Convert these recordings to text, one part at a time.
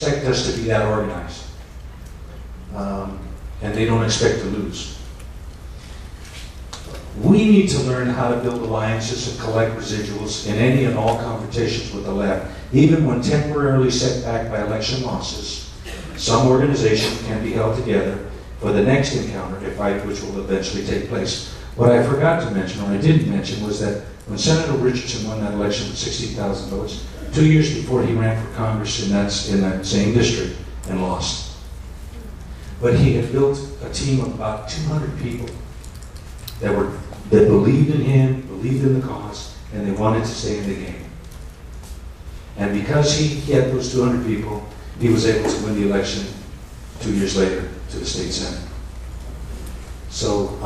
expect us to be that organized. And they don't expect to lose. We need to learn how to build alliances and collect residuals in any and all confrontations with the left, even when temporarily set back by election losses. Some organization can be held together for the next encounter, a fight which will eventually take place. What I forgot to mention, or I didn't mention, was that when Senator Richardson won that election with 60,000 votes, 2 years before he ran for Congress in that same district and lost. But he had built a team of about 200 people that believed in him, believed in the cause, and they wanted to stay in the game. And because he had those 200 people, he was able to win the election 2 years later to the state senate. So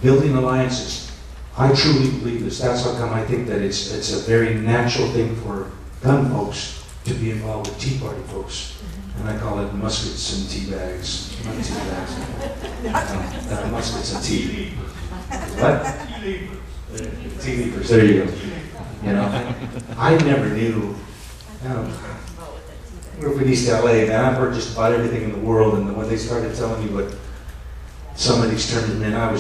building alliances, I truly believe this. That's how come I think that it's a very natural thing for gun folks to be involved with Tea Party folks. And I call it muskets and tea bags. Not tea bags. Muskets and tea. What? Tea leavers. There you go. You know, I never knew. I grew up in East LA, man. I've heard just about everything in the world, and when they started telling me what some of these terms meant, I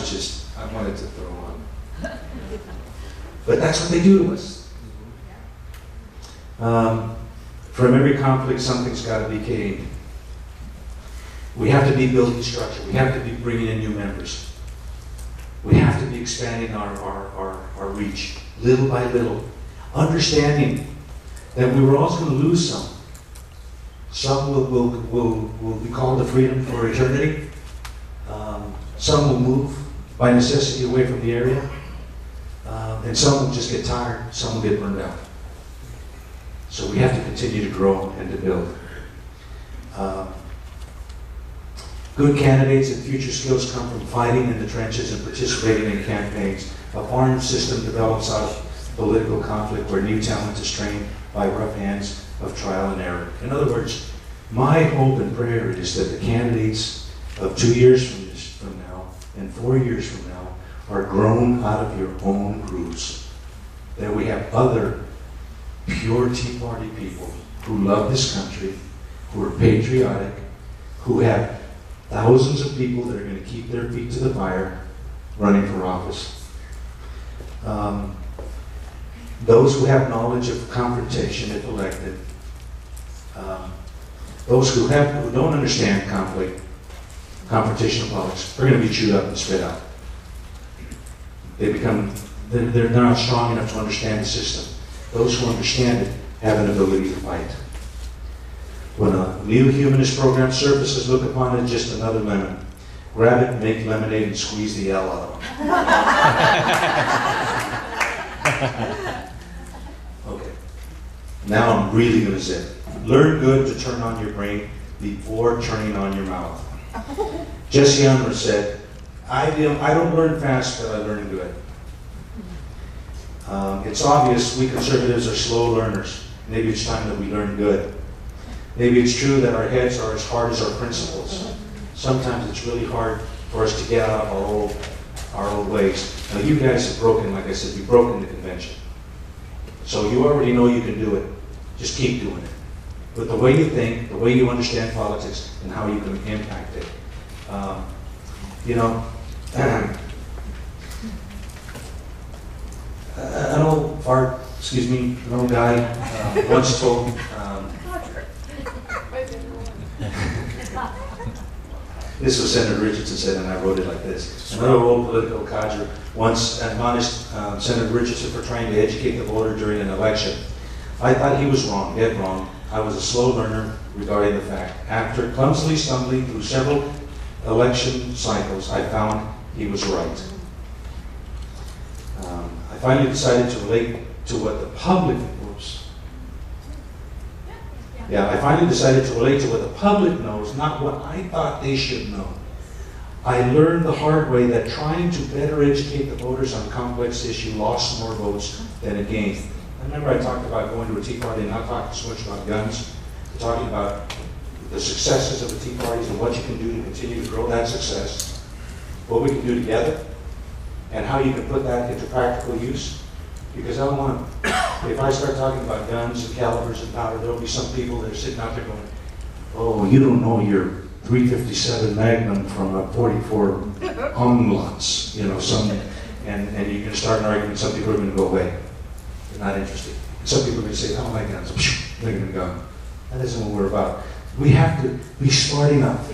wanted to throw up. But that's what they do to us. From every conflict, something's got to be gained. We have to be building structure. We have to be bringing in new members. We have to be expanding our reach, little by little, understanding that we were always going to lose some. Some will be called to freedom for eternity. Some will move by necessity away from the area. And some will just get tired. Some will get burned out. So we have to continue to grow and to build. Good candidates and future skills come from fighting in the trenches and participating in campaigns. A foreign system develops out of political conflict where new talent is trained by rough hands of trial and error. In other words, my hope and prayer is that the candidates of 2 years from now and 4 years from now are grown out of your own crews. That we have other pure Tea Party people who love this country, who are patriotic, who have thousands of people that are going to keep their feet to the fire running for office. Those who have knowledge of confrontation if elected. Those who don't understand confrontational politics, are going to be chewed up and spit out. They're not strong enough to understand the system. Those who understand it have an ability to fight. When a new humanist program surfaces, look upon it as just another lemon. Grab it, make lemonade, and squeeze the L out of them. Okay. Now I'm really going to zip. Learn good to turn on your brain before turning on your mouth. Jesse Unruh said, I don't learn fast, but I learn good. It's obvious we conservatives are slow learners. Maybe it's time that we learn good. Maybe it's true that our heads are as hard as our principles. Sometimes it's really hard for us to get out of our old ways. Now you guys have broken, like I said, you've broken the convention. So you already know you can do it. Just keep doing it. But the way you think, the way you understand politics, and how you can impact it. An old guy once told this was Senator Richardson said, and I wrote it like this. Another old political codger once admonished Senator Richardson for trying to educate the voter during an election. I thought he was wrong, dead wrong. I was a slow learner regarding the fact. After clumsily stumbling through several election cycles, I found he was right. I finally decided to relate to what the public, I finally decided to relate to what the public knows, not what I thought they should know. I learned the hard way that trying to better educate the voters on complex issues lost more votes than it gained. I remember I talked about going to a Tea Party and not talking so much about guns, talking about the successes of the Tea Parties and what you can do to continue to grow that success, what we can do together, and how you can put that into practical use. Because I don't want to, if I start talking about guns and calibers and powder, there'll be some people that are sitting out there going, oh, you don't know your 357 Magnum from a 44 Umlauts, you know, and you're going to start an argument, some people are going to go away. They're not interested. Some people are going to say, oh my guns, they're going to go. That isn't what we're about. We have to be smart enough.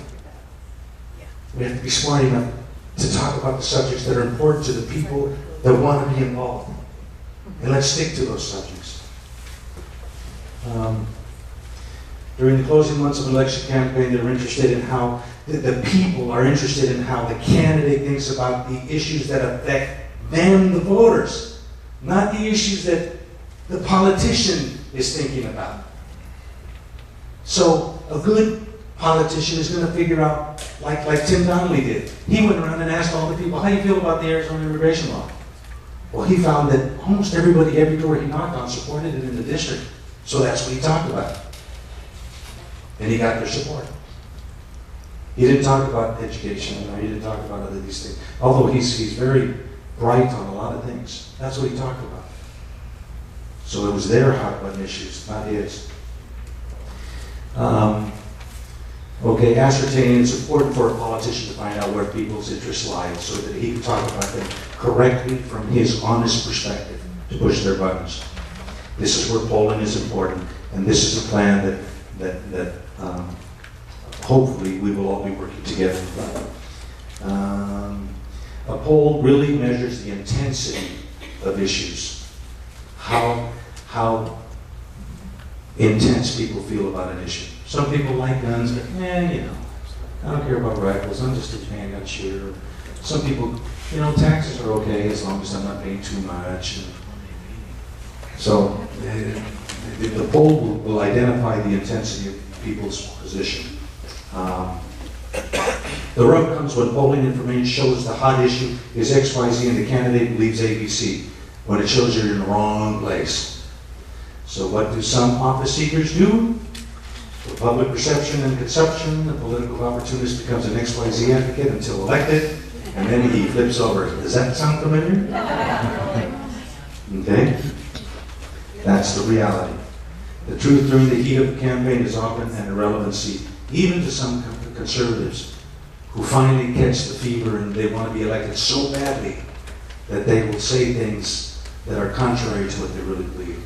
We have to be smart enough to talk about the subjects that are important to the people that want to be involved. And let's stick to those subjects. During the closing months of an election campaign, they're interested in how, the people are interested in how the candidate thinks about the issues that affect them, the voters, not the issues that the politician is thinking about. So a good politician is going to figure out, like Tim Donnelly did. He went around and asked all the people, how do you feel about the Arizona immigration law? Well, he found that almost everybody, every door he knocked on, supported it in the district. So that's what he talked about. And he got their support. He didn't talk about education, he didn't talk about other these things. Although he's very bright on a lot of things. That's what he talked about. So it was their hot button issues, not his. Okay, ascertaining, it's important for a politician to find out where people's interests lie so that he can talk about them correctly from his honest perspective to push their buttons. This is where polling is important, and this is a plan that hopefully we will all be working together. A poll really measures the intensity of issues, how intense people feel about an issue. Some people like guns, but you know, I don't care about rifles, I'm just a handgun shooter. Some people, you know, taxes are okay as long as I'm not paying too much. So the poll will identify the intensity of people's position. The rub comes when polling information shows the hot issue is XYZ and the candidate believes ABC, when it shows you're in the wrong place. So what do some office seekers do? For public perception and consumption, the political opportunist becomes an XYZ advocate until elected, and then he flips over. Does that sound familiar? Okay? That's the reality. The truth during the heat of the campaign is often an irrelevancy, even to some conservatives who finally catch the fever and they want to be elected so badly that they will say things that are contrary to what they really believe.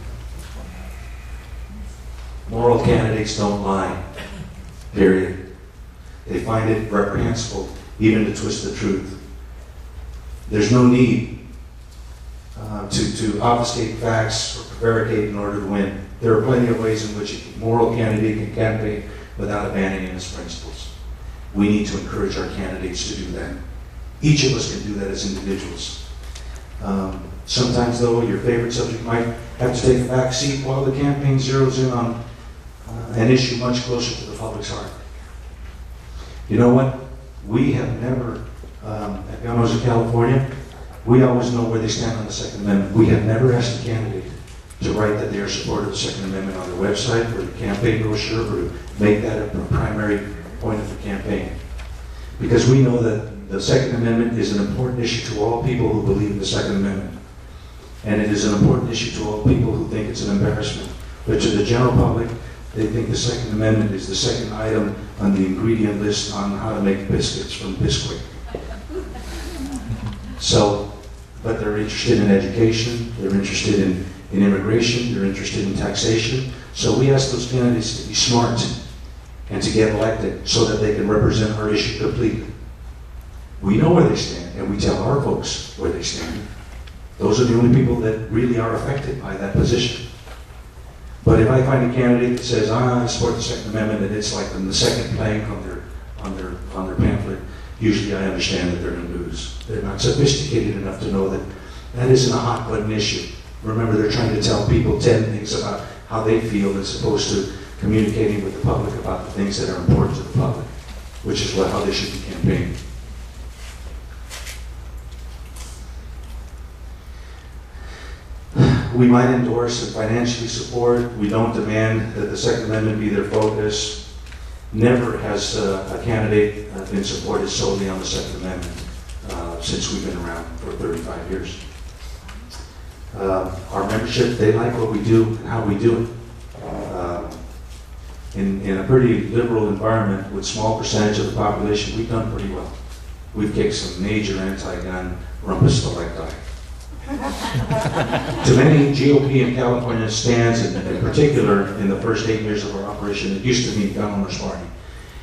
Moral candidates don't lie, period. They find it reprehensible even to twist the truth. There's no need to obfuscate facts or prevaricate in order to win. There are plenty of ways in which a moral candidate can campaign without abandoning his principles. We need to encourage our candidates to do that. Each of us can do that as individuals. Sometimes, though, your favorite subject might have to take a back seat while the campaign zeroes in on an issue much closer to the public's heart. You know what? We have never, at Llanos of California, we always know where they stand on the Second Amendment. We have never asked a candidate to write that they are supportive of the Second Amendment on their website or the campaign brochure or to make that a primary point of the campaign. Because we know that the Second Amendment is an important issue to all people who believe in the Second Amendment. And it is an important issue to all people who think it's an embarrassment. But to the general public, they think the Second Amendment is the second item on the ingredient list on how to make biscuits from Bisquick. So, but they're interested in education, they're interested in immigration, they're interested in taxation. So we ask those candidates to be smart and to get elected so that they can represent our issue completely. We know where they stand, and we tell our folks where they stand. Those are the only people that really are affected by that position. But if I find a candidate that says, I support the Second Amendment, and it's like on the second plank on their pamphlet, usually I understand that they're going to lose. They're not sophisticated enough to know that that isn't a hot button issue. Remember, they're trying to tell people 10 things about how they feel as opposed to communicating with the public about the things that are important to the public, which is how they should be campaigning. We might endorse and financially support. We don't demand that the Second Amendment be their focus. Never has a candidate been supported solely on the Second Amendment since we've been around for 35 years. Our membership, they like what we do and how we do it. in a pretty liberal environment with small percentage of the population, we've done pretty well. We've kicked some major anti-gun rumpus selecti. To many GOP in California stands, in particular in the first 8 years of our operation, it used to be Gun Owners Party.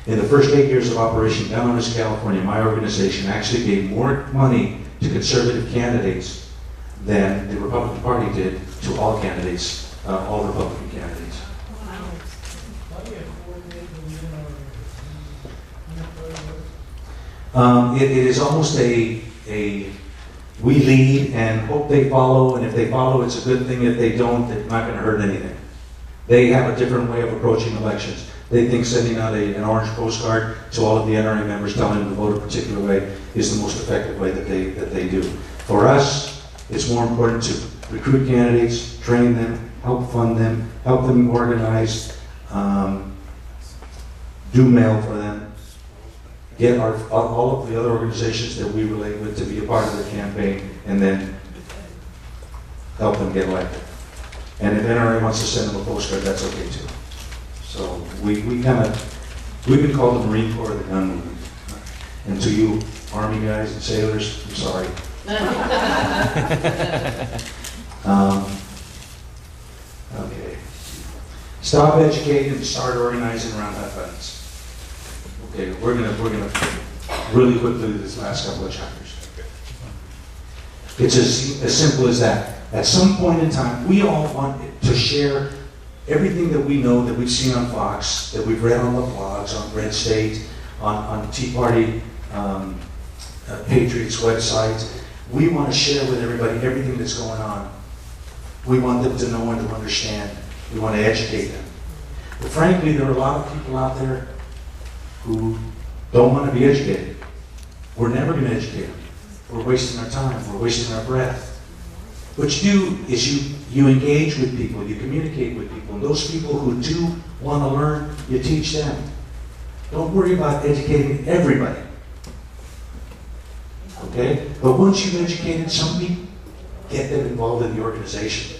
In the first 8 years of Operation Gun Owners California, my organization actually gave more money to conservative candidates than the Republican Party did to all candidates, all Republican candidates. It is almost a we lead and hope they follow, and if they follow, it's a good thing. If they don't, it's not going to hurt anything. They have a different way of approaching elections. They think sending out an orange postcard to all of the NRA members telling them to vote a particular way is the most effective way that they do. For us, it's more important to recruit candidates, train them, help fund them, help them organize, do mail for them, get all of the other organizations that we relate with to be a part of the campaign, and then help them get elected. And if NRA wants to send them a postcard, that's okay too. So we've been called the Marine Corps of the gun movement. And to you Army guys and sailors, I'm sorry. Okay. Stop educating and start organizing around hot buttons. Okay, we're gonna really quickly do this last couple of chapters. It's as simple as that. At some point in time, we all want to share everything that we know, that we've seen on Fox, that we've read on the blogs, on Red State, on Tea Party, Patriots websites. We want to share with everybody everything that's going on. We want them to know and to understand. We want to educate them. But frankly, there are a lot of people out there who don't want to be educated. We're never going to educate them. We're wasting our time. We're wasting our breath. What you do is you engage with people, you communicate with people, and those people who do want to learn, you teach them. Don't worry about educating everybody. Okay? But once you've educated somebody, get them involved in the organization.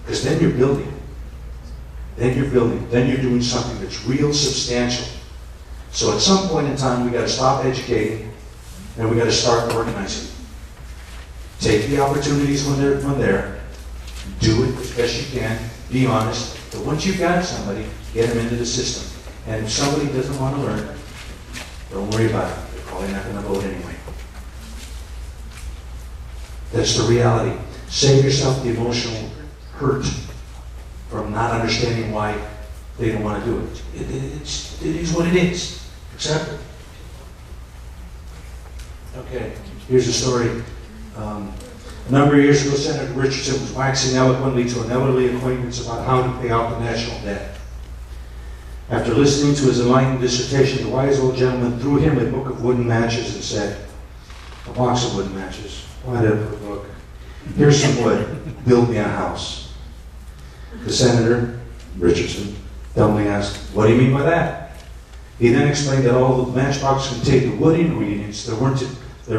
Because then you're building. Then you're building. Then you're doing something that's real substantial. So at some point in time, we got to stop educating and we got to start organizing. Take the opportunities when they're there. Do it as best you can. Be honest. But once you've got somebody, get them into the system. And if somebody doesn't want to learn, don't worry about it. They're probably not going to vote anyway. That's the reality. Save yourself the emotional hurt from not understanding why they don't want to do it. It is what it is. Accept it. Okay, here's a story. A number of years ago, Senator Richardson was waxing eloquently to an elderly acquaintance about how to pay off the national debt. After listening to his enlightened dissertation, the wise old gentleman threw him a book of wooden matches and said, "A box of wooden matches. Why did I put a book? Here's some wood. Build me a house." The Senator, Richardson, dumbly asked, "What do you mean by that?" He then explained that although the matchbox contained the wood ingredients, there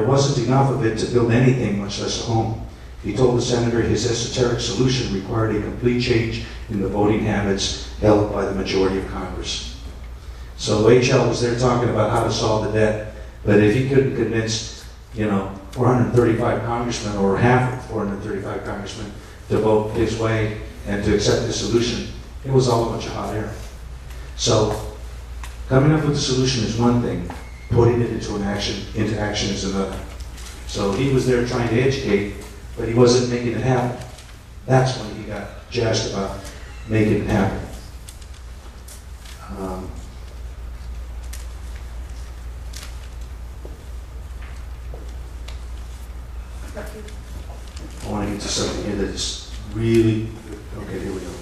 wasn't enough of it to build anything, much less a home. He told the Senator his esoteric solution required a complete change in the voting habits held by the majority of Congress. So H.L. was there talking about how to solve the debt, but if he couldn't convince, 435 congressmen or half of 435 congressmen to vote his way and to accept the solution, it was all a bunch of hot air. So coming up with a solution is one thing. Putting it into action is another. So he was there trying to educate, but he wasn't making it happen. That's when he got jazzed about making it happen. I want to get to something here that is really, okay, here we go.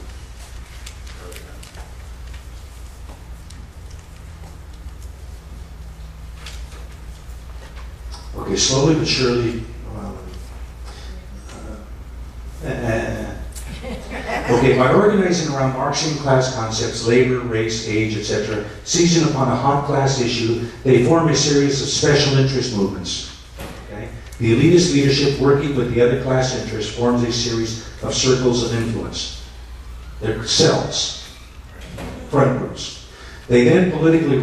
Okay, slowly but surely, okay, by organizing around Marxian class concepts, labor, race, age, etc., seizing upon a hot class issue, they form a series of special interest movements. Okay? The elitist leadership, working with the other class interests, forms a series of circles of influence. They're cells. front groups. They then politically